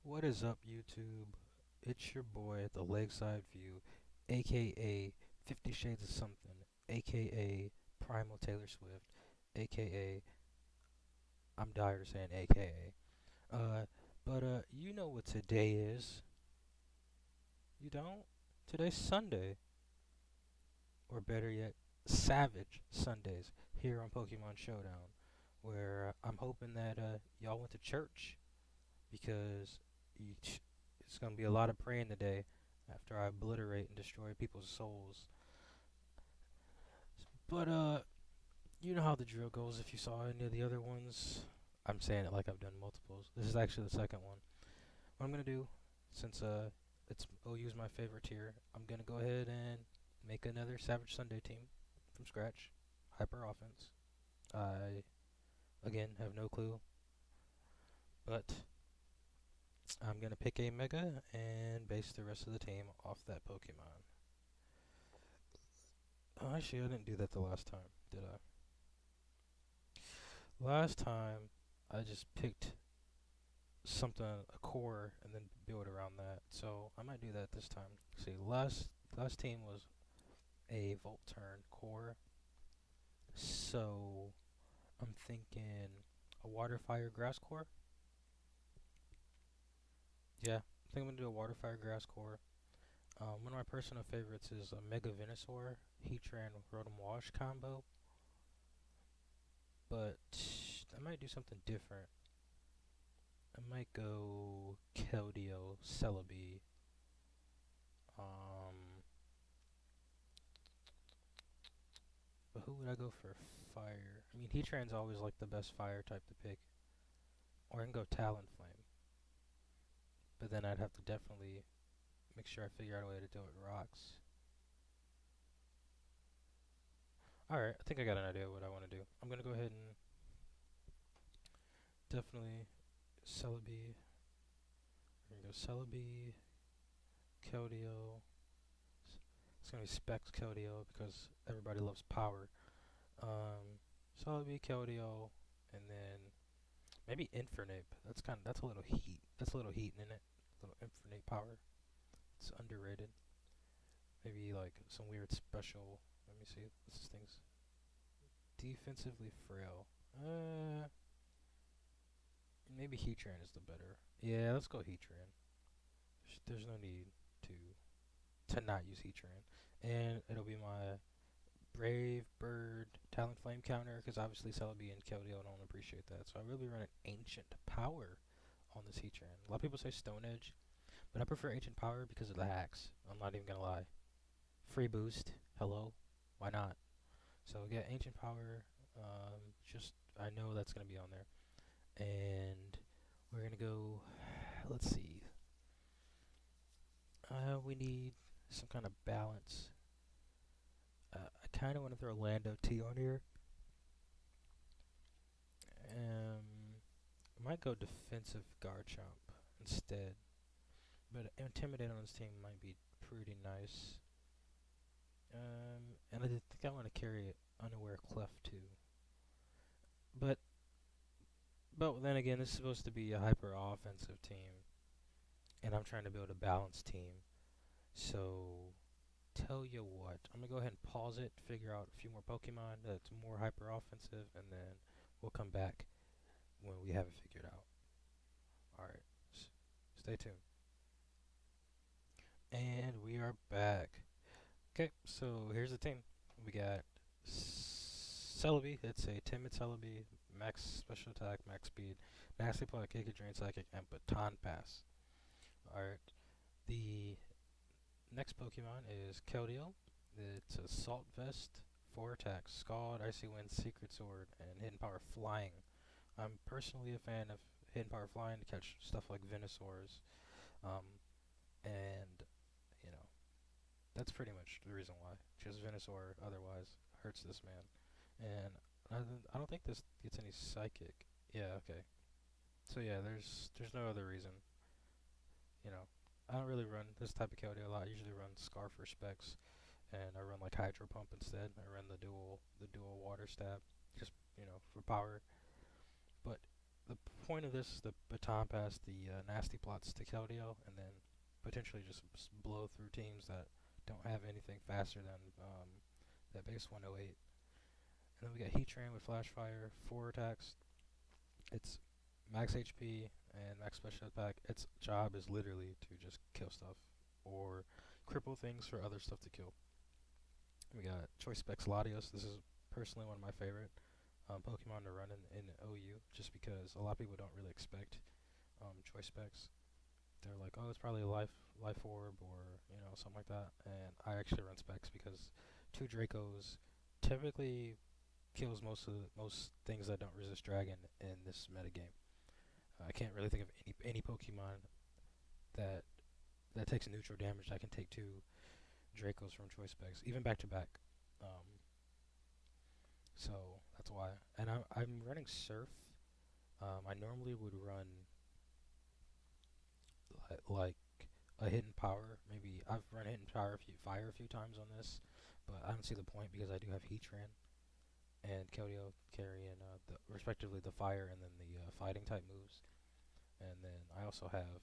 What is up, YouTube? It's your boy, the Lakeside View, aka 50 Shades of Something, aka Primal Taylor Swift, aka I'm dire saying aka. You know what today is. You don't? Today's Sunday, or better yet, Savage Sundays here on Pokemon Showdown, where I'm hoping that y'all went to church because it's gonna be a lot of praying today after I obliterate and destroy people's souls. But you know how the drill goes. If you saw any of the other ones, I'm saying it like I've done multiples. This is actually the second one. What I'm gonna do, since it's OU's my favorite tier, I'm gonna go ahead and make another Savage Sunday team from scratch, hyper offense. I again have no clue, but I'm gonna pick a Mega and base the rest of the team off that Pokemon. Oh, actually, I didn't do that the last time, did I? Last time, I just picked something, a core, and then build around that. So I might do that this time. See, last team was a Volt Turn core, so I'm thinking a Water Fire Grass core. Yeah, I think I'm gonna do a Water Fire Grass core. One of my personal favorites is a Mega Venusaur Heatran Rotom Wash combo, but I might do something different. I might go Keldeo Celebi. Um, but who would I go for fire? I mean, Heatran's always like the best fire type to pick. Or I can go Talonflame. But then I'd have to definitely make sure I figure out a way to do it with rocks. Alright, I think I got an idea of what I want to do. I'm going to go ahead and definitely Celebi. We're going to go Celebi, Keldeo. It's going to be Specs Keldeo because everybody loves power. Celebi, Keldeo, and then maybe Infernape. That's a little heat. That's a little heat in it. A little Infernape power. It's underrated. Maybe like some weird special. Let me see. What's this thing's defensively frail. Maybe Heatran is the better. Yeah, let's go Heatran. There's no need to not use Heatran, and it'll be my Brave Bird Talonflame counter because obviously Celebi and Keldeo don't appreciate that. So I really run an Ancient Power on this Heatran. A lot of people say Stone Edge, but I prefer Ancient Power because of the hacks. I'm not even gonna lie. Free boost. Hello. Why not? So get Ancient Power. Just I know that's gonna be on there, and we're gonna go. Let's see. We need some kind of balance. I kind of want to throw Lando T on here. I might go defensive Garchomp instead, but Intimidate on this team might be pretty nice. And I think I want to carry Unaware Clef too. But then again, this is supposed to be a hyper offensive team, and I'm trying to build a balanced team. So tell you what, I'm gonna go ahead and pause it, figure out a few more Pokemon that's more hyper offensive, and then we'll come back when we have it figured out. Alright, stay tuned. And we are back. Okay, so here's the team. We got Celebi, it's a timid Celebi, max special attack, max speed, nasty plot, kick, drain psychic, and baton pass. Alright, the next Pokemon is Keldeo. It's Assault Vest, 4 attacks, Scald, Icy Wind, Secret Sword, and Hidden Power Flying. I'm personally a fan of Hidden Power Flying to catch stuff like Venusaurs, and you know that's pretty much the reason why. Just Venusaur otherwise hurts this man, and I don't think this gets any Psychic. Yeah, okay. So yeah, there's no other reason. You know, I don't really run this type of Keldeo a lot. I usually run Scarf or Specs, and I run like Hydro Pump instead. I run the dual water stab, just for power. But The point of this is the baton pass the nasty plots to Keldeo, and then potentially just blow through teams that don't have anything faster than that base 108. And then we got Heat Train with Flash Fire, 4 attacks. It's max HP and max special attack. Its job is literally to just kill stuff or cripple things for other stuff to kill. We got Choice Specs Latios. This is personally one of my favorite Pokemon to run in OU, just because a lot of people don't really expect Choice Specs. They're like, oh, it's probably a life orb or something like that. And I actually run Specs because 2 Dracos typically kills most things that don't resist Dragon in this metagame. I can't really think of any Pokemon that takes neutral damage that can take 2 Dracos from Choice Specs, even back to back. So that's why. And I'm running Surf. I normally would run like a hidden power. Maybe I've run hidden power fire a few times on this, but I don't see the point because I do have Heatran and Keldeo carrying respectively the fire and then the fighting type moves. And then I also have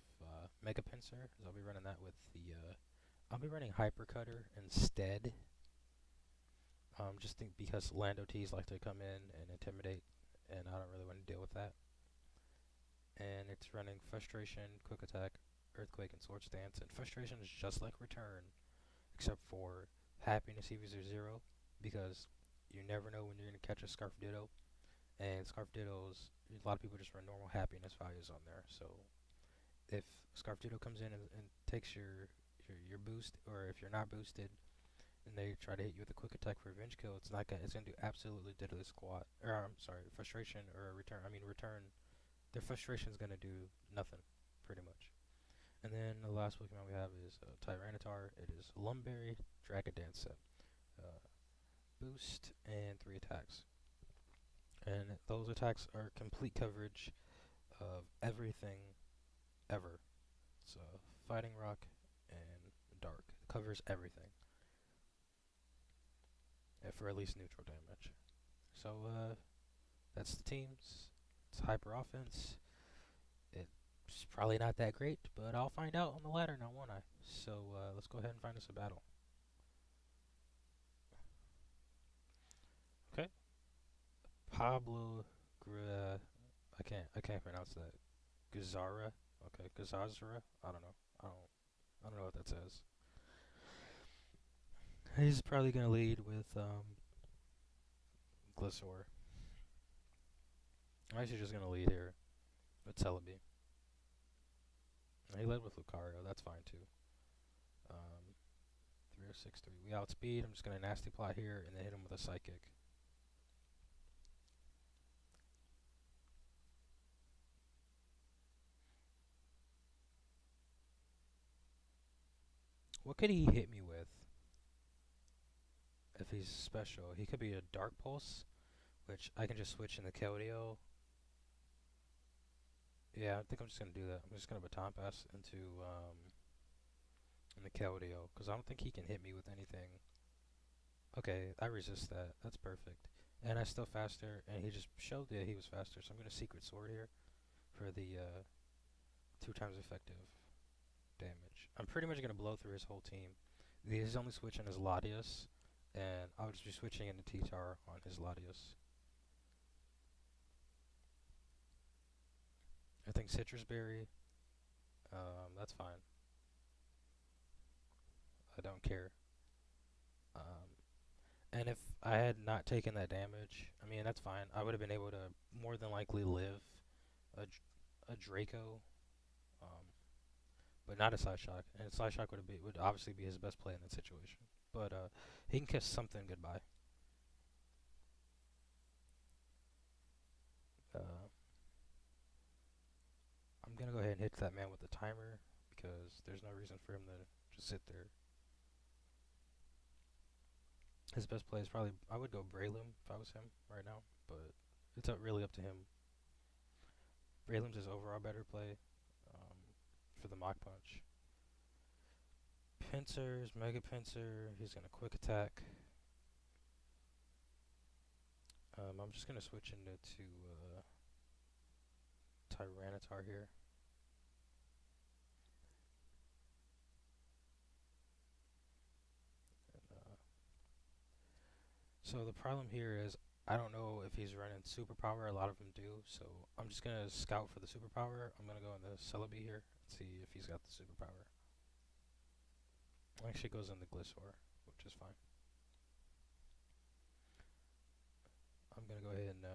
Mega Pinsir, so I'll be running that with the. I'll be running Hyper Cutter instead. Just think because Lando T's like to come in and intimidate, and I don't really want to deal with that. And it's running Frustration, Quick Attack, Earthquake, and Swords Dance. And Frustration is just like Return, except for Happiness equals 0, because you never know when you're going to catch a Scarf Ditto. And Scarf Dittos, a lot of people just run normal happiness values on there. So if Scarf Ditto comes in and takes your boost, or if you're not boosted, and they try to hit you with a quick attack for revenge kill, it's gonna do absolutely diddly squat. Or I'm sorry, frustration or return. I mean return. Their frustration is gonna do nothing, pretty much. And then the last Pokemon we have is Tyranitar. It is Lumberry, Dragon Dance set, boost and 3 attacks. And those attacks are complete coverage of everything ever. It's Fighting Rock and Dark. It covers everything. For at least neutral damage. So that's the teams. It's hyper offense. It's probably not that great, but I'll find out on the ladder now, won't I? So let's go ahead and find us a battle. Okay. Pablo I can't pronounce that. Gazara. Okay, Gazazra. I don't know. I don't know what that says. He's probably gonna lead with Gliscor. I'm actually just gonna lead here with Celebi. He led with Lucario. That's fine too. 3063. We outspeed. I'm just gonna nasty plot here and then hit him with a Psychic. What could he hit me with? If he's special, he could be a Dark Pulse, which I can just switch in the Keldeo. Yeah, I think I'm just gonna do that. I'm just gonna baton pass into in the Keldeo, because I don't think he can hit me with anything. Okay, I resist that. That's perfect. And I'm still faster, and he just showed that he was faster, so I'm gonna Secret Sword here for the 2 times effective damage. I'm pretty much gonna blow through his whole team. He's only switching his Latios, and I'll just be switching into T-Tar on his Latios. I think Citrus Berry, that's fine. I don't care. Um, and if I had not taken that damage, I mean, that's fine. I would have been able to more than likely live a Draco, um, but not a Psyshock. And Psyshock would obviously be his best play in that situation. But he can kiss something goodbye. I'm gonna go ahead and hit that man with the timer because there's no reason for him to just sit there. His best play is probably I would go Breloom if I was him right now, but it's really up to him. Breloom's his overall better play for the Mach Punch. Pinsir's Mega Pinsir. He's gonna quick attack. I'm just gonna switch into Tyranitar here. And, so the problem here is I don't know if he's running superpower. A lot of them do. So I'm just gonna scout for the superpower. I'm gonna go in the Celebi here and see if he's got the superpower. Actually, goes in the Gliscor, which is fine. I'm gonna go ahead and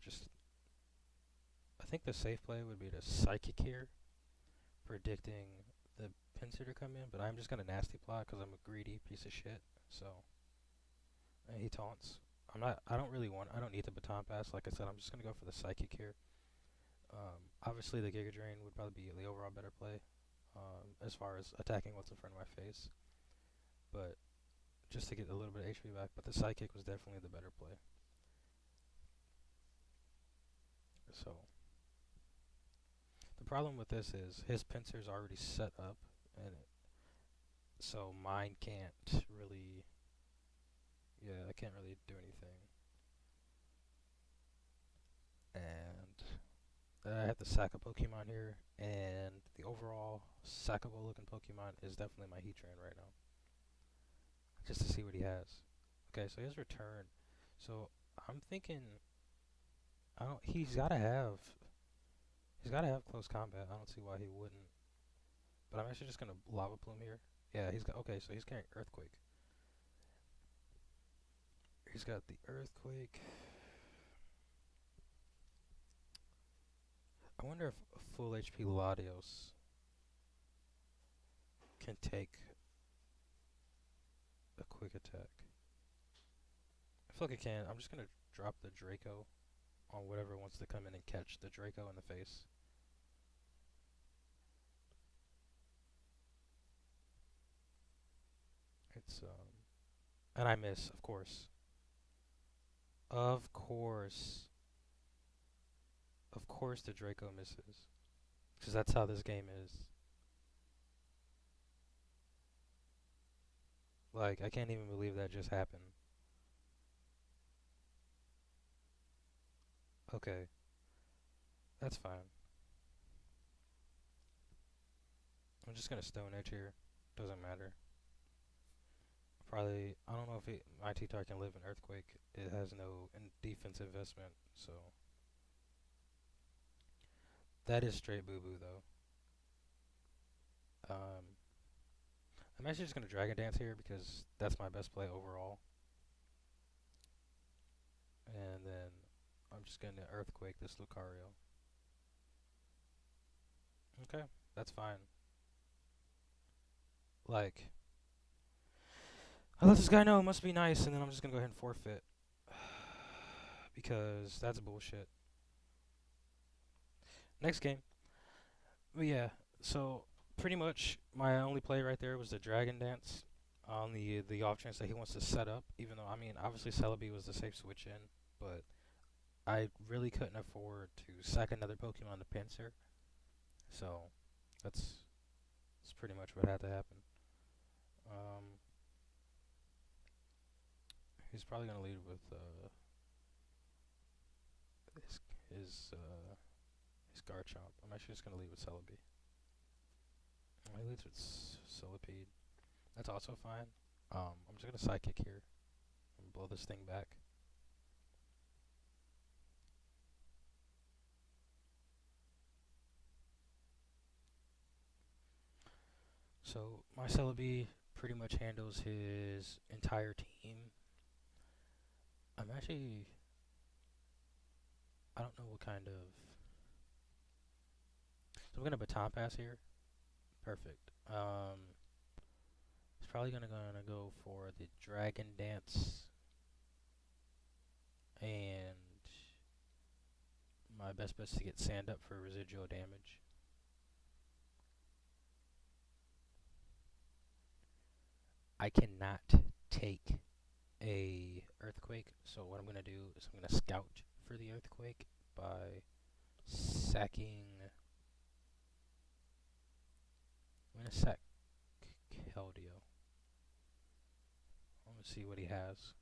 just. I think the safe play would be to Psychic here, predicting the Pinsir to come in. But I'm just gonna Nasty Plot because I'm a greedy piece of shit. So and he taunts. I don't really want. I don't need the Baton Pass. Like I said, I'm just gonna go for the Psychic here. Obviously, the Giga Drain would probably be the overall better play as far as attacking what's in front of my face. But just to get a little bit of HP back. But the Psychic was definitely the better play. So the problem with this is his Pinsir's already set up, and so mine can't really. Yeah, I can't really do anything. And I have to sack a Pokemon here, and the overall sackable looking Pokemon is definitely my Heatran right now. Just to see what he has. Okay, so he has Return. So I'm thinking, I don't. He's gotta have close combat. I don't see why he wouldn't. But I'm actually just gonna Lava Plume here. Yeah, he's got. Okay, so he's carrying Earthquake. He's got the Earthquake. I wonder if full HP Latios can take a quick attack. I feel like it can. I'm just gonna drop the Draco on whatever wants to come in and catch the Draco in the face. It's and I miss, of course. Of course. Of course the Draco misses. Because that's how this game is. Like, I can't even believe that just happened. Okay. That's fine. I'm just gonna Stone Edge here. Doesn't matter. Probably, I don't know if my T-Tar can live in Earthquake. It has no defense investment, so. That is straight boo-boo, though. I'm actually just going to Dragon Dance here because that's my best play overall. And then I'm just going to Earthquake this Lucario. Okay, that's fine. Like, I let this guy know it must be nice, and then I'm just going to go ahead and forfeit. Because that's bullshit. Next game. But yeah, so pretty much my only play right there was the Dragon Dance on the off chance that he wants to set up. Even though, I mean, obviously Celebi was the safe switch in, but I really couldn't afford to sack another Pokemon to Pinsir. So that's pretty much what had to happen. He's probably gonna lead with his Garchomp. I'm actually just gonna lead with Celebi. He leads with Solipede. That's also fine. I'm just gonna Psychic here and blow this thing back. So my Celebi pretty much handles his entire team. I don't know what kind of. So I'm gonna Baton Pass here. Perfect. He's probably gonna go for the Dragon Dance, and my best bet is to get Sand up for residual damage. I cannot take a Earthquake, so what I'm gonna do is I'm gonna Scout for the Earthquake by sacking. I'm gonna sack Keldeo. I'm gonna see what he has.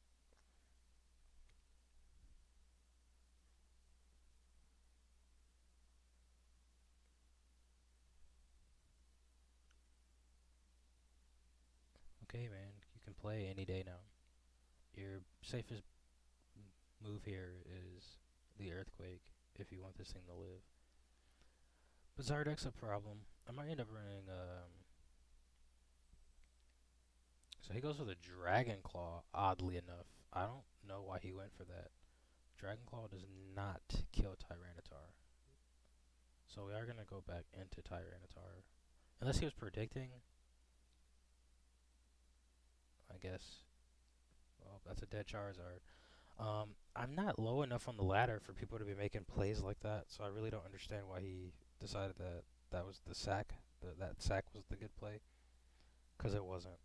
okay, man, you can play any day now. Your safest move here is the earthquake if you want this thing to live. But Zardek's a problem. I might end up running so he goes for the Dragon Claw, oddly enough. I don't know why he went for that. Dragon Claw does not kill Tyranitar. So we are going to go back into Tyranitar. Unless he was predicting, I guess. Well, that's a dead Charizard. I'm not low enough on the ladder for people to be making plays like that, so I really don't understand why he decided that that was the sack. That sack was the good play, because it wasn't.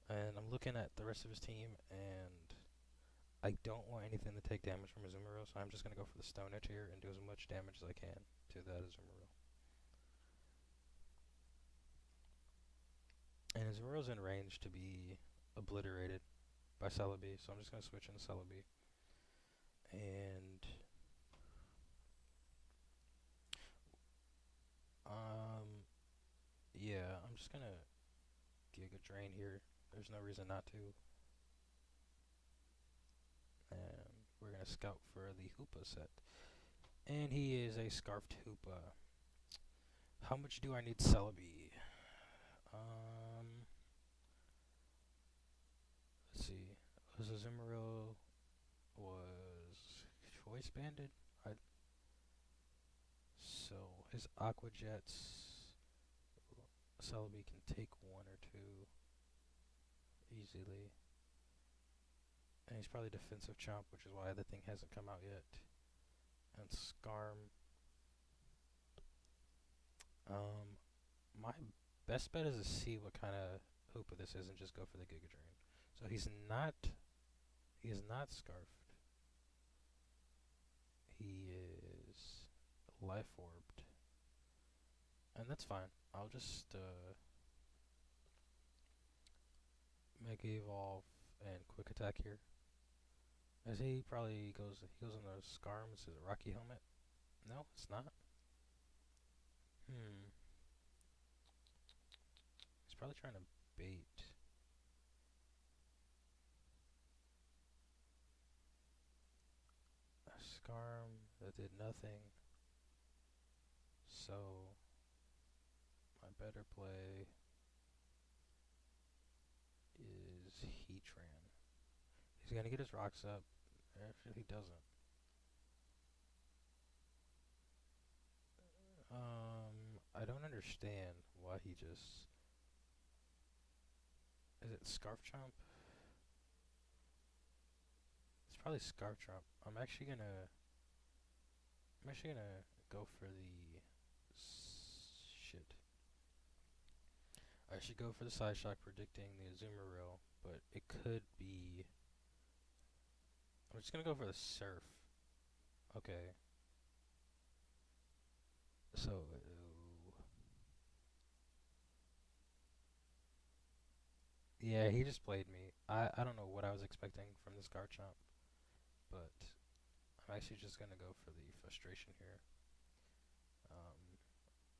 And I'm looking at the rest of his team, and I don't want anything to take damage from Azumarill, so I'm just going to go for the Stone Edge here and do as much damage as I can to that Azumarill. And Azumarill's in range to be obliterated by Celebi, so I'm just going to switch into Celebi. And yeah, I'm just going to Giga Drain here. There's no reason not to. And we're going to scout for the Hoopa set. And he is a Scarfed Hoopa. How much do I need Celebi? Let's see. Was Azumarill was choice banded? So his Aqua Jets, Celebi can take one or two easily. And he's probably defensive chomp, which is why the thing hasn't come out yet. And Skarm. My best bet is to see what kind of Hoopa this is and just go for the Giga Drain. So he is not Scarfed. He is Life Orbed. And that's fine. I'll just Mega Evolve and Quick Attack here. As he probably goes on the Skarm. Is it Rocky Helmet? No, it's not. He's probably trying to bait. A Skarm that did nothing. So my better play is Heatran. He's gonna get his rocks up. Actually, he doesn't. I don't understand why he just. Is it Scarf Chomp? It's probably Scarf Chomp. I'm actually gonna go for the shit. I should go for the Side Shock predicting the Azumarill, but it could be. I'm just gonna go for the Surf. Okay. So. Yeah, he just played me. I don't know what I was expecting from this Garchomp, but I'm actually just gonna go for the Frustration here.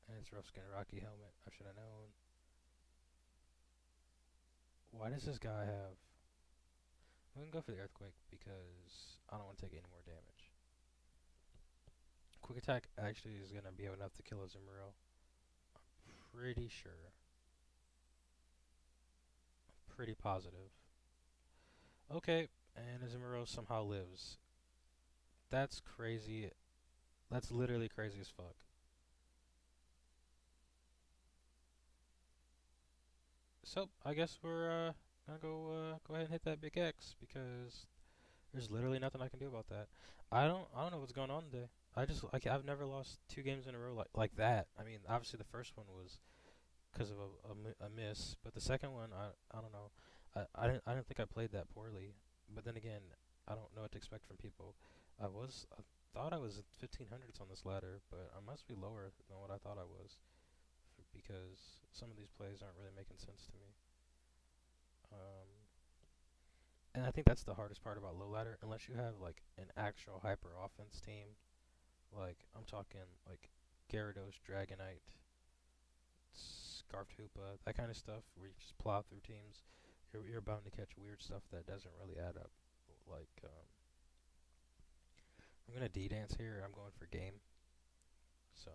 And it's Rough Skin Rocky Helmet. I should have known. Why does this guy have? I'm gonna go for the Earthquake because I don't want to take any more damage. Quick Attack actually is gonna be enough to kill a Azumarill. I'm pretty sure. Pretty positive. Okay, and Azumarill somehow lives. That's crazy. That's literally crazy as fuck. So I guess we're gonna go ahead and hit that big X because there's literally nothing I can do about that. I don't know what's going on today. I've never lost 2 games in a row like that. I mean, obviously the first one was because of a miss, but the second one I don't know. I didn't think I played that poorly, but then again, I don't know what to expect from people. I thought I was at 1500s on this ladder, but I must be lower than what I thought I was because some of these plays aren't really making sense to me. Um, and I think that's the hardest part about low ladder, unless you have like an actual hyper offense team. Like I'm talking like Gyarados, Dragonite, Scarfed Hoopa, that kind of stuff, where you just plow through teams. you're bound to catch weird stuff that doesn't really add up. Like, I'm gonna D-dance here. I'm going for game. So,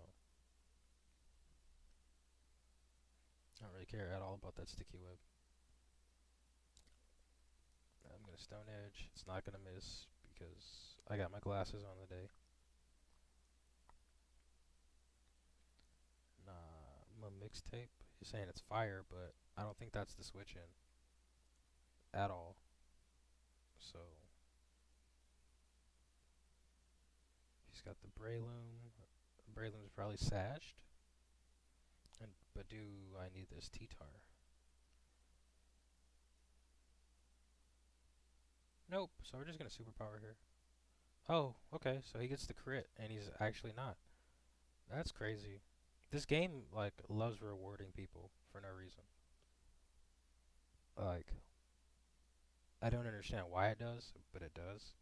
I don't really care at all about that sticky web. I'm gonna stone edge. It's not gonna miss because I got my glasses on the day. Nah, my mixtape. You're saying it's fire, but I don't think that's the switch in at all. So he's got the Breloom. Breloom's probably sashed. And but do I need this T-Tar? Nope. So we're just gonna superpower here. Oh, okay. So he gets the crit, and he's actually not. That's crazy. This game like loves rewarding people for no reason. Like I don't understand why it does, but it does.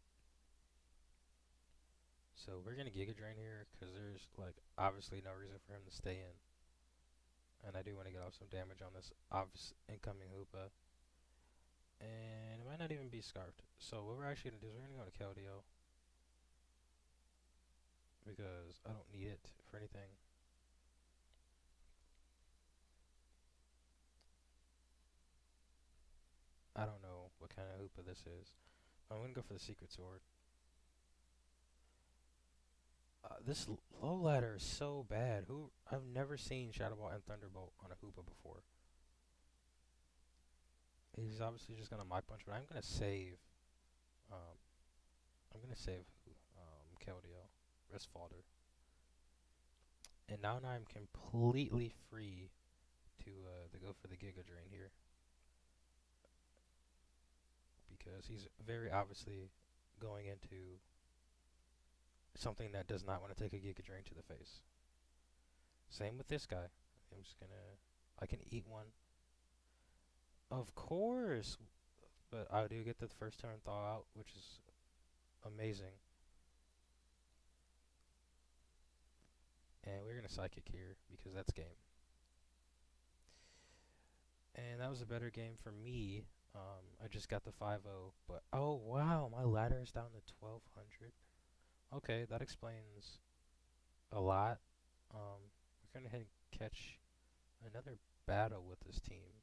So we're gonna Giga Drain here because there's like obviously no reason for him to stay in, and I do want to get off some damage on this obvious incoming Hoopa, and it might not even be scarfed. So what we're actually gonna do is we're gonna go to Keldeo because I don't need it for anything. I don't know what kind of Hoopa this is. I'm gonna go for the Secret Sword. This low ladder is so bad. Who I've never seen Shadow Ball and Thunderbolt on a Hoopa before. He's obviously just gonna Mach Punch, but I'm gonna save. Um, I'm gonna save Keldeo, Restfalder, and now I'm completely free to go for the Giga Drain here because he's very obviously going into something that does not want to take a Giga Drain to the face. Same with this guy. I'm just gonna. I can eat one. Of course, but I do get the first turn thaw out, which is amazing. And we're gonna Psychic here because that's game. And that was a better game for me. I just got the 5-0, but oh wow, my ladder is down to 1200. Okay, that explains a lot. We're gonna head and catch another battle with this team.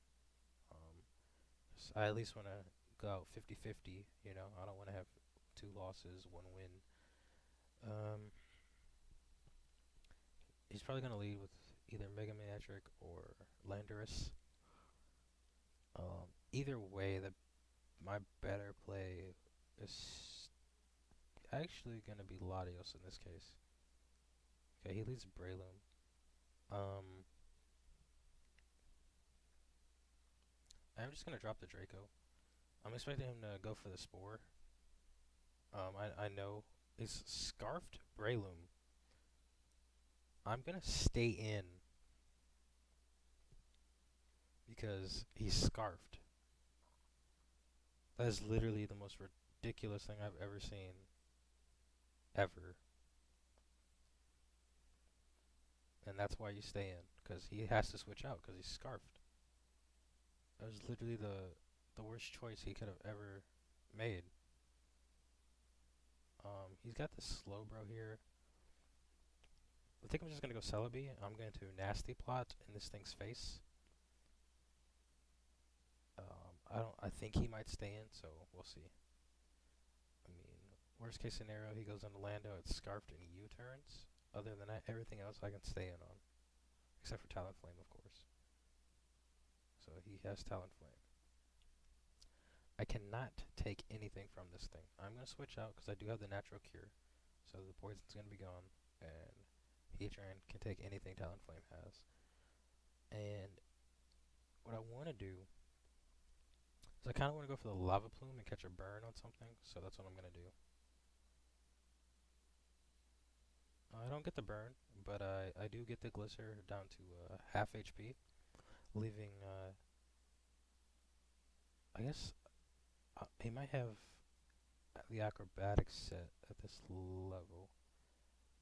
I at least want to go out 50-50. You know, I don't want to have two losses, one win. Um, he's probably gonna lead with either Mega Magic or Landorus. Either way, the my better play is actually gonna be Latios in this case. Okay, he leads Breloom. Um, I'm just gonna drop the Draco. I'm expecting him to go for the Spore. I know it's Scarfed Breloom. I'm gonna stay in because he's Scarfed. That is literally the most ridiculous thing I've ever seen. Ever. And that's why you stay in, because he has to switch out, because he's Scarfed. That was literally the worst choice he could have ever made. He's got this Slowbro here. I think I'm just gonna go Celebi. I'm going to Nasty Plot in this thing's face. I think he might stay in, so we'll see. I mean, worst case scenario, he goes into Lando, it's Scarfed and he U-turns. Other than that, everything else I can stay in on. Except for Talonflame, of course. So he has Talonflame. I cannot take anything from this thing. I'm going to switch out because I do have the natural cure. So the poison's going to be gone. And Heatran can take anything Talonflame has. And what I want to do is I kind of want to go for the Lava Plume and catch a burn on something. So that's what I'm going to do. I don't get the burn, but I do get the Glisser down to half HP. Leaving, I guess, he might have the acrobatics set at this level.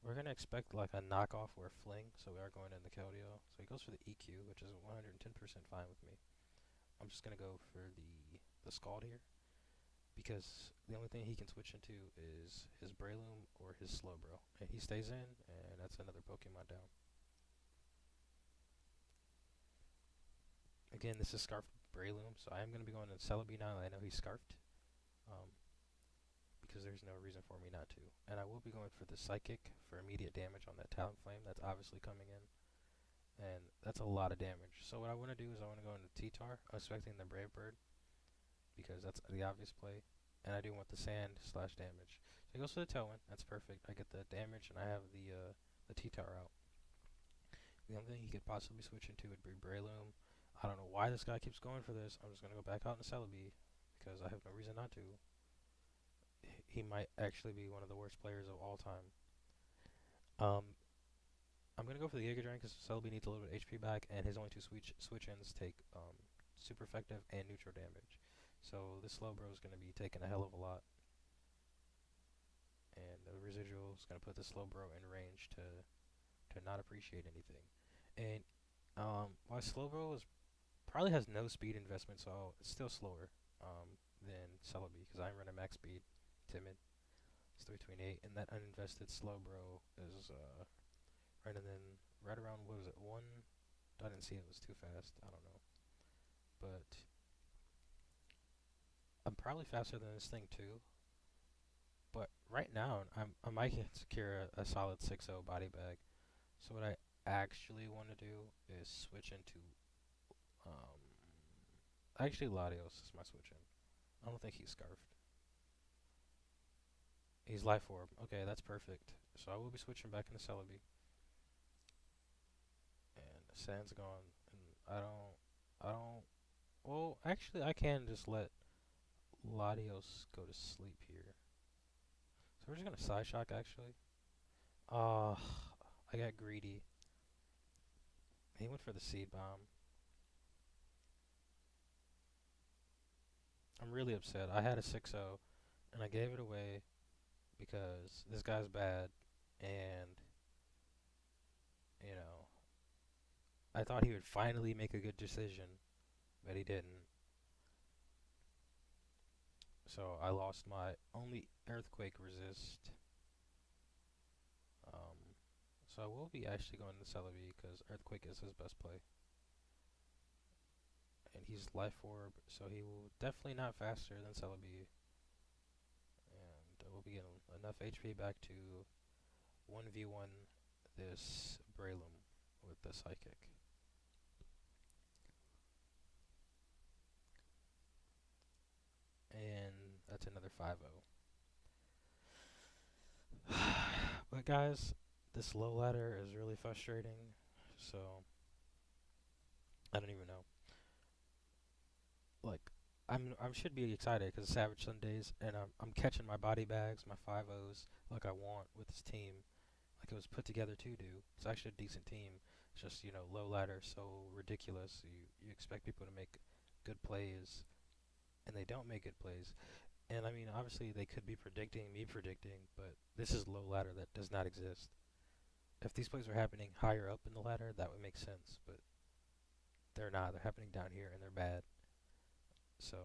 We're going to expect like a knockoff or a fling, so we are going in the Keldeo. So he goes for the EQ, which is 110% fine with me. I'm just gonna go for the Scald here because the only thing he can switch into is his Breloom or his Slowbro, and he stays in, and that's another Pokemon down. Again, this is Scarfed Breloom, so I am gonna be going to Celebi now that I know he's Scarfed, um, because there's no reason for me not to. And I will be going for the Psychic for immediate damage on that Talonflame that's obviously coming in. And that's a lot of damage. So what I want to do is I want to go into T-Tar, expecting the Brave Bird, because that's the obvious play. And I do want the sand slash damage. So he goes for the Tailwind. That's perfect. I get the damage, and I have the T-Tar out. The only thing he could possibly switch into would be Breloom. I don't know why this guy keeps going for this. I'm just going to go back out into Celebi, because I have no reason not to. He might actually be one of the worst players of all time. I'm going to go for the Giga Drain because Celebi needs a little bit of HP back, and his only two switch-ins take super effective and neutral damage. So this Slowbro is going to be taking a hell of a lot. And the residual is going to put the Slowbro in range to not appreciate anything. And while Slowbro probably has no speed investment, so it's still slower than Celebi because I'm running max speed, timid. It's 328, and that uninvested Slowbro is running in right around, what was it, 1? I didn't see it was too fast. I don't know. But I'm probably faster than this thing too. But right now, I might secure a solid 6-0 body bag. So what I actually want to do is switch into actually Latios is my switch in. I don't think he's Scarfed. He's Life Orb. Okay, that's perfect. So I will be switching back into Celebi. And the sand's gone. And I don't. Well, actually, I can just let Latios go to sleep here. So we're just gonna Side Shock actually. I got greedy. He went for the Seed Bomb. I'm really upset. I had a 6-0 and I gave it away because this guy's bad, and you know, I thought he would finally make a good decision, but he didn't. So I lost my only Earthquake resist. So I will be actually going to Celebi because Earthquake is his best play. And he's Life Orb, so he will definitely not faster than Celebi. And we'll be getting enough HP back to 1v1 this Breloom with the Psychic. And that's another 5-0. But guys, this low ladder is really frustrating, so I don't even know. Like, I should be excited because it's Savage Sundays, and I'm catching my body bags, my 5-0s, like I want with this team, like it was put together to do. It's actually a decent team. It's just, you know, low ladder, so ridiculous. You expect people to make good plays, and they don't make good plays. And I mean, obviously they could be me predicting, but this is low ladder that does not exist. If these plays were happening higher up in the ladder, that would make sense, but they're not. They're happening down here, and they're bad. So,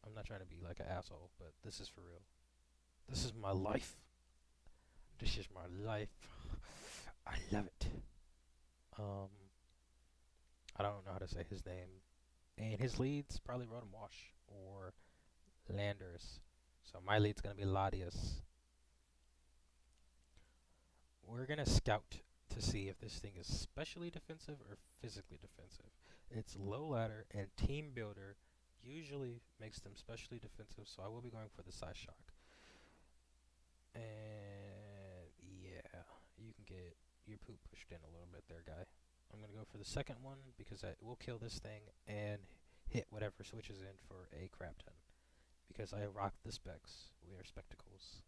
I'm not trying to be like an asshole, but this is for real. This is my life. This is my life. I love it. I don't know how to say his name. And his lead's probably Rotom Wash or Landers. So my lead's going to be Latias. We're going to scout to see if this thing is specially defensive or physically defensive. It's low ladder, and Team Builder usually makes them specially defensive, so I will be going for the Side Shock. And yeah, you can get your poop pushed in a little bit there, guy. I'm going to go for the second one because it will kill this thing and hit whatever switches in for a crap ton. Because I rock the specs. We are spectacles.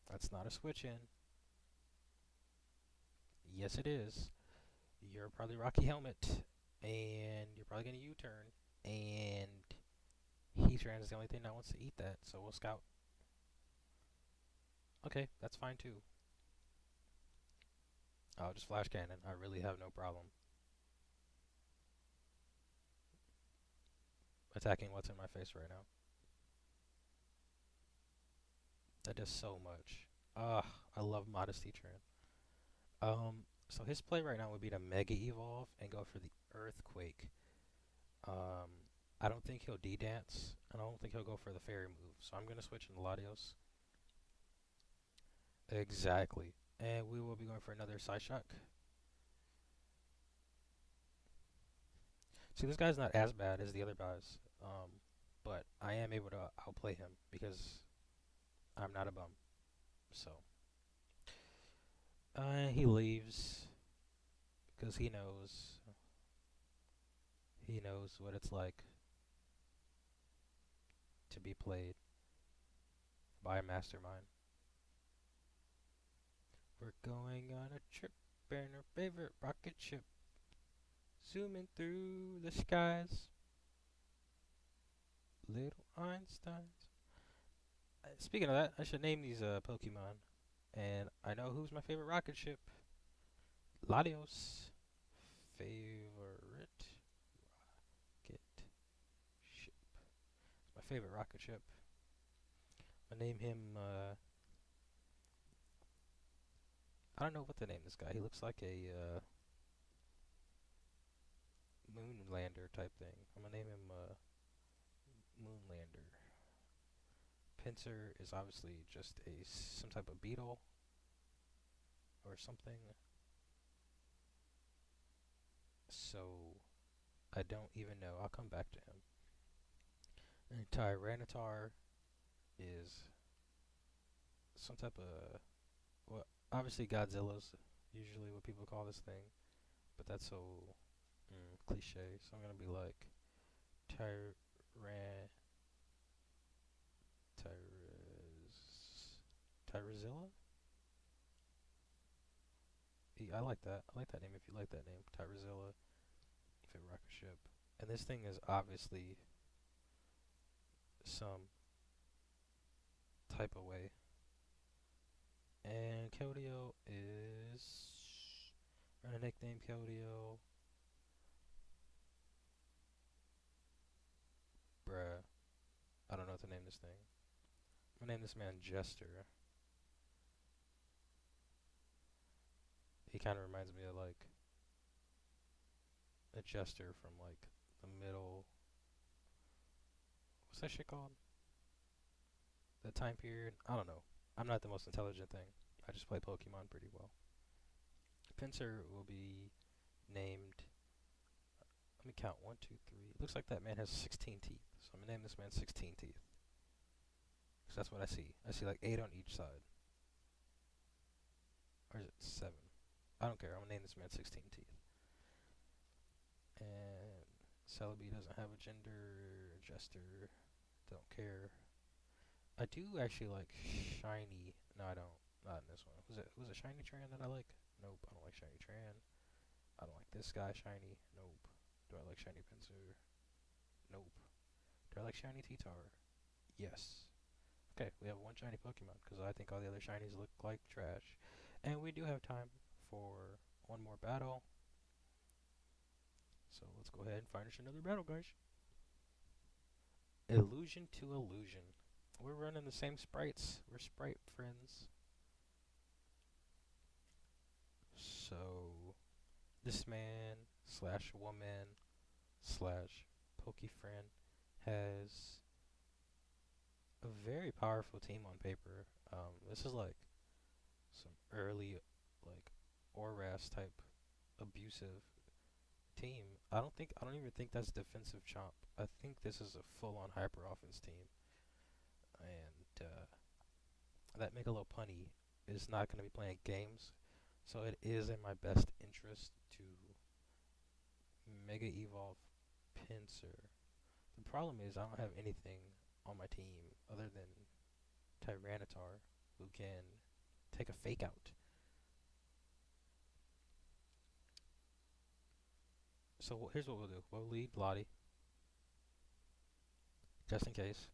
That's not a switch in. Yes, it is. You're probably Rocky Helmet, and you're probably going to U-turn, and Heatran is the only thing that wants to eat that, so we'll scout. Okay, that's fine too. I'll just flash cannon. I really have no problem attacking what's in my face right now. That does so much. Ah, I love Modesty Trend. So his play right now would be to Mega Evolve and go for the Earthquake. Um, I don't think he'll D-Dance, and I don't think he'll go for the Fairy move. So I'm gonna switch into Latios. Exactly. And we will be going for another Psyshock. See, this guy's not as bad as the other guys, but I am able to outplay him because I'm not a bum. So he leaves because he knows what it's like to be played by a mastermind. We're going on a trip in our favorite rocket ship, zooming through the skies. Little Einsteins. Speaking of that, I should name these Pokemon. And I know who's my favorite rocket ship. Latios. Favorite rocket ship. My favorite rocket ship. I name him. I don't know what to name this guy. He looks like a Moonlander type thing. I'm gonna name him Moonlander. Pinsir is obviously just some type of beetle or something. So I don't even know. I'll come back to him. And Tyranitar is some type of, well, obviously Godzilla's usually what people call this thing, but that's so cliche. So I'm gonna be like Tyran Tyrazilla. I like that. I like that name. If you like that name, Tyrazilla, favorite rocket ship. And this thing is obviously some type of way. And Keldeo is. We're gonna nickname Keldeo. Bruh. I don't know what to name this thing. I'm gonna name this man Jester. He kind of reminds me of like a jester from like the middle. What's that shit called? That time period? I don't know. I'm not the most intelligent thing. I just play Pokemon pretty well. Pinsir will be named. Let me count. 1, 2, 3. It looks like that man has 16 teeth. So I'm gonna name this man 16 teeth. Because that's what I see. I see like 8 on each side. Or is it 7? I don't care. I'm gonna name this man 16 teeth. And Celebi doesn't have a gender. Jester. Don't care. I do actually like shiny. No, I don't. Not in this one. Was it shiny Tran that I like? Nope. I don't like shiny Tran. I don't like this guy shiny. Nope. Do I like shiny Pinsir? Nope. Do I like shiny T-Tower? Yes. Okay, we have one shiny Pokemon because I think all the other shinies look like trash. And we do have time for one more battle. So let's go ahead and finish another battle, guys. Illusion to illusion. We're running the same sprites. We're sprite friends. So, this man slash woman slash Pokefriend has a very powerful team on paper. This is like some early, like, Oras type abusive team. I don't even think that's defensive chomp. I think this is a full-on hyper offense team. And that Megalopunny is not going to be playing games, so it is in my best interest to Mega Evolve Pinsir. The problem is I don't have anything on my team other than Tyranitar, who can take a fake out. So here's what we'll do. We'll lead Lottie, just in case.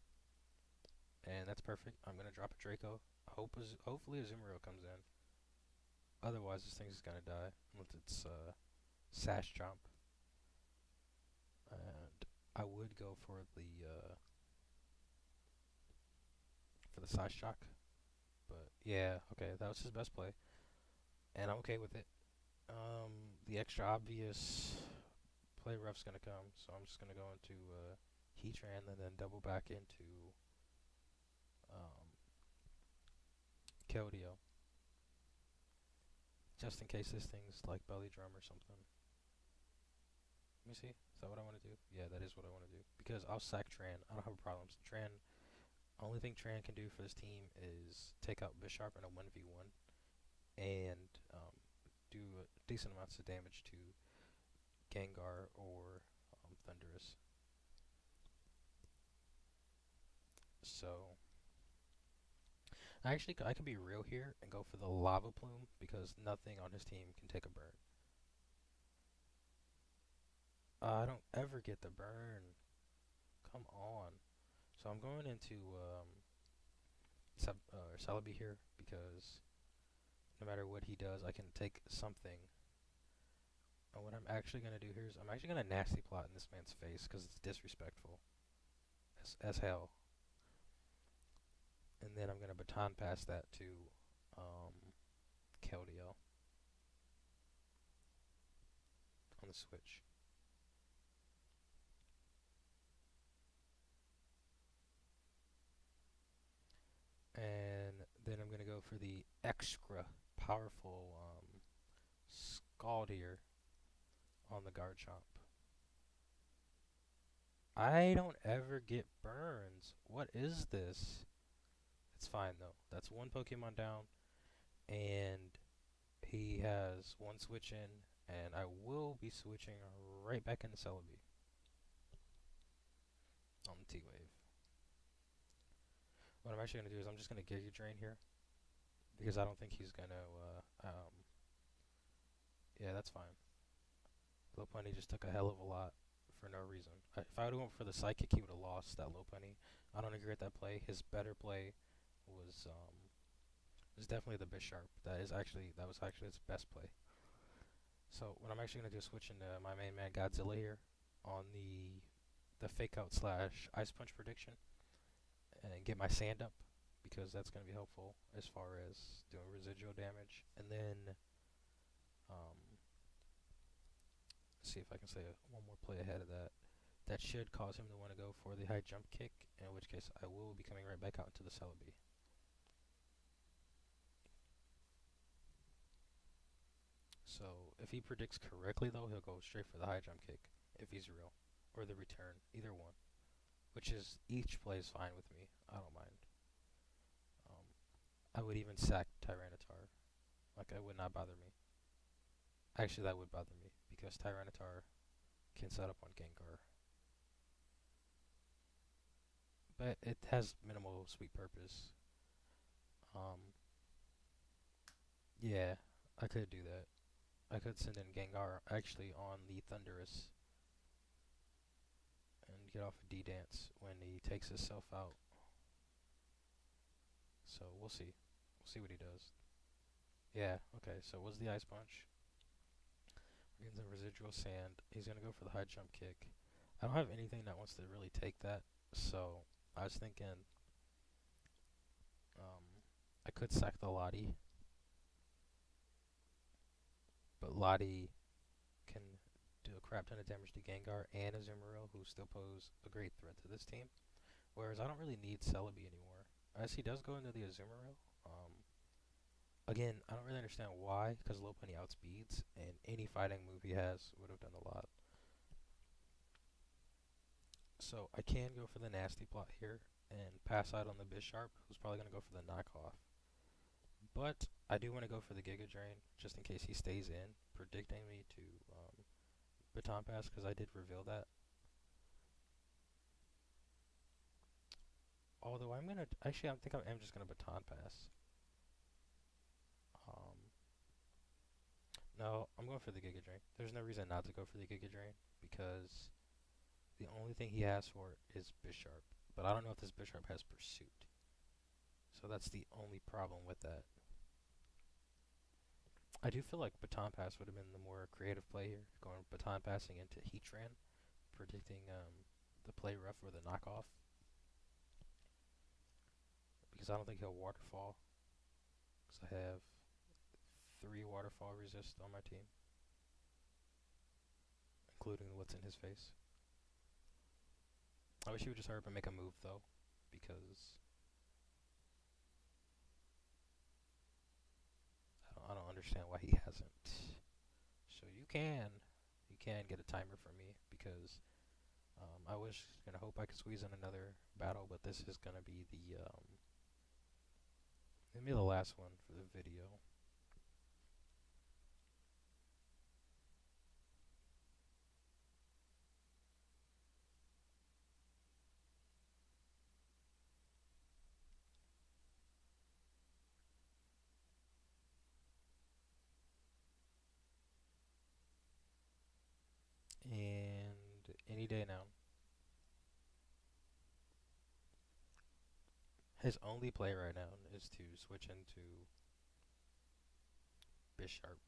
And that's perfect. I'm going to drop a Draco. Hopefully a Zumaro comes in. Otherwise, this thing's gonna die with its sash jump. And I would go for the side shock, but yeah, okay, that was his best play, and I'm okay with it. The extra obvious play rough's gonna come, so I'm just gonna go into Heatran and then double back into um, Keldeo, just in case this thing's like belly drum or something. Let me see. Is that what I want to do? Yeah, that is what I want to do. Because I'll sack Tran. I don't have a problem. Tran, only thing Tran can do for this team is take out Bisharp in a 1v1 and do decent amounts of damage to Gengar or Thundurus. So I can be real here and go for the Lava Plume because nothing on his team can take a burn. I don't ever get the burn. Come on. So I'm going into Celebi here because no matter what he does, I can take something. And what I'm actually going to do here is I'm actually going to nasty plot in this man's face because it's disrespectful as hell. And then I'm going to baton pass that to Keldeo on the switch. And then I'm going to go for the extra powerful Scaldier on the Garchomp. I don't ever get burns. What is this? It's fine though. That's one Pokemon down, and he has one switch in, and I will be switching right back into Celebi on the T-Wave. What I'm actually going to do is I'm just going to Giga Drain here, because I don't think he's going to, yeah, that's fine. Lopunny just took a hell of a lot for no reason. If I would have went for the Psychic, he would have lost that Lopunny. I don't agree with that play. His better play was definitely the Bisharp. That was actually its best play. So what I'm actually gonna do is switch into my main man Godzilla here on the fake out slash ice punch prediction and get my sand up because that's gonna be helpful as far as doing residual damage. And then see if I can say one more play ahead of that. That should cause him to want to go for the high jump kick, in which case I will be coming right back out into the Celebi. So if he predicts correctly though, he'll go straight for the high jump kick if he's real, or the return, either one. Which is, each play is fine with me. I don't mind. I would even sack Tyranitar. Like, it would not bother me. Actually, that would bother me because Tyranitar can set up on Gengar. But it has minimal sweet purpose. Yeah, I could do that. I could send in Gengar actually on the Thundurus and get off a D-Dance when he takes himself out. So we'll see. We'll see what he does. Yeah, okay, so what's the Ice Punch? We're getting some residual sand. He's going to go for the high jump kick. I don't have anything that wants to really take that, so I was thinking I could sack the Lottie, but Lottie can do a crap ton of damage to Gengar and Azumarill, who still pose a great threat to this team. Whereas I don't really need Celebi anymore. As he does go into the Azumarill, again, I don't really understand why, because Lopunny outspeeds, and any fighting move he has would have done a lot. So I can go for the nasty plot here and pass out on the Bisharp, who's probably going to go for the knockoff. But I do want to go for the Giga Drain, just in case he stays in, predicting me to Baton Pass, because I did reveal that. Although I'm going to, actually I think I am just going to Baton Pass. No, I'm going for the Giga Drain. There's no reason not to go for the Giga Drain, because the only thing he has for it is Bisharp. But I don't know if this Bisharp has Pursuit. So that's the only problem with that. I do feel like baton pass would have been the more creative play here, going baton passing into Heatran, predicting the play rough or the knockoff, because I don't think he'll waterfall, because I have 3 waterfall resist on my team, including what's in his face. I wish he would just hurry up and make a move though, because I don't understand why he hasn't. So you can get a timer for me because I was gonna hope I could squeeze in another battle, but this is gonna be the last one for the video. And any day now. His only play right now is to switch into Bisharp.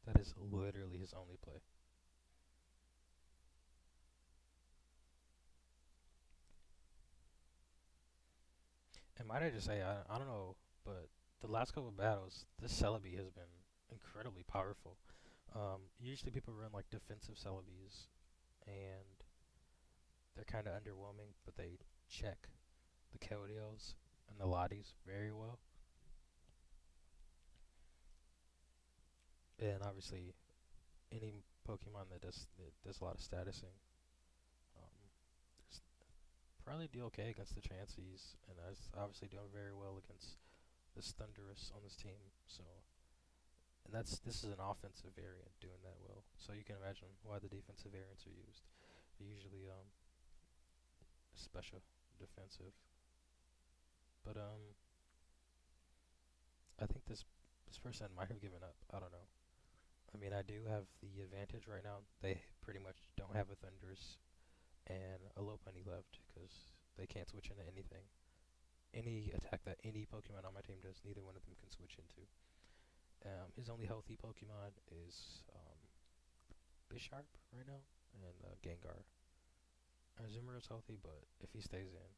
That is literally his only play. And might I just say, I don't know, but the last couple of battles, this Celebi has been incredibly powerful. Usually people run like defensive Celebis, and they're kind of underwhelming, but they check the Keldils and the Lotties very well. And obviously, any Pokemon that does a lot of statusing, um, probably do okay against the Chanseys, and is obviously doing very well against this Thundurus on this team. So, and this is an offensive variant doing that well. So you can imagine why the defensive variants are used. They're usually special defensive, but I think this person might have given up. I don't know. I mean, I do have the advantage right now. They pretty much don't have a Thundurus and a Lopunny left because they can't switch into anything. Any attack that any Pokemon on my team does, neither one of them can switch into. His only healthy Pokemon is Bisharp right now and Gengar. Azumarill is healthy, but if he stays in,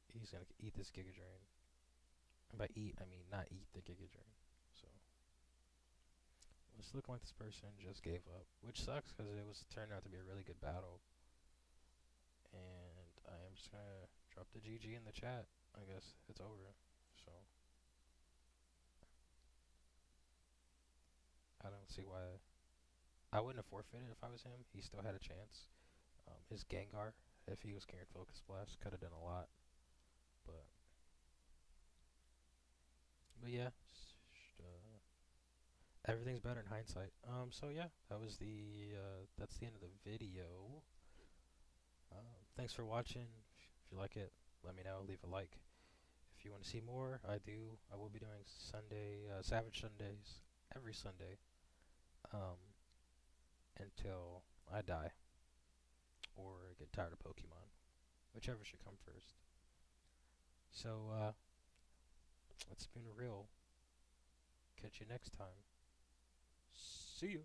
he's gonna eat this Giga Drain. And by eat, I mean not eat the Giga Drain. So it's looking like this person just gave up, which sucks because it was turned out to be a really good battle. And I am just gonna drop the GG in the chat. I guess it's over. So I don't see why I wouldn't have forfeited if I was him. He still had a chance. His Gengar, if he was carrying Focus Blast, could have done a lot. But yeah, everything's better in hindsight. So yeah, that's the end of the video. Thanks for watching. If you like it, let me know. Leave a like. If you want to see more, I will be doing Savage Sundays every Sunday, um, until I die or get tired of Pokemon, whichever should come first. So it's been real. Catch you next time. See you.